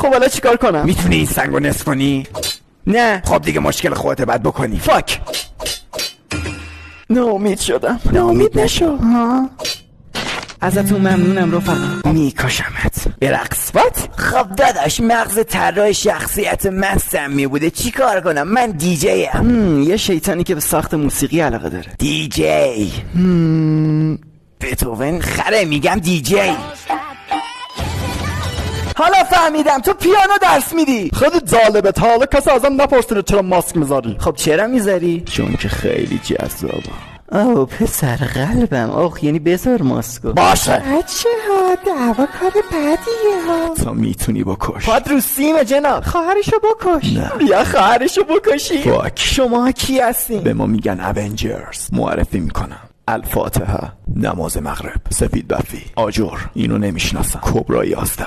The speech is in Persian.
خب حالا چیکار کنم؟ میتونی این سنگو نصف کنی؟ نه. خب دیگه مشکل خودت بعد بکنی. فاک. ناامید شدم. ناامید نشو. ازتون ممنونم رفقا. میکشمت. برقص. وات؟ خب داداش مغز طراح شخصیت من سمی بوده، چی کار کنم؟ من دیجی ام. یه شیطانی که به ساخت موسیقی علاقه داره. دیجی. بتوون خره میگم دیجی. حالا فهمیدم تو پیانو درس میدی. خیلی جالبه، تا حالا کسی ازم نپرسیده چرا ماسک میذاری؟ خب چرا میذاری؟ چون که خیلی جذابه. اوه پسر قلبم. اوه یعنی بذار ماسکو. باشه. بچه ها دعوا کار بدیه ها. تا میتونی بکش. پاد رو سیمه جناب. خواهرشو بکش. نه. بیا خواهرشو بکشی. فاک. شما کی هستین؟ به ما میگن اونجرز. معرفی میکنم. الفاتحه، نماز مغرب، سفید بفی، آجر. اینو نمیشناسم. کبرا 11.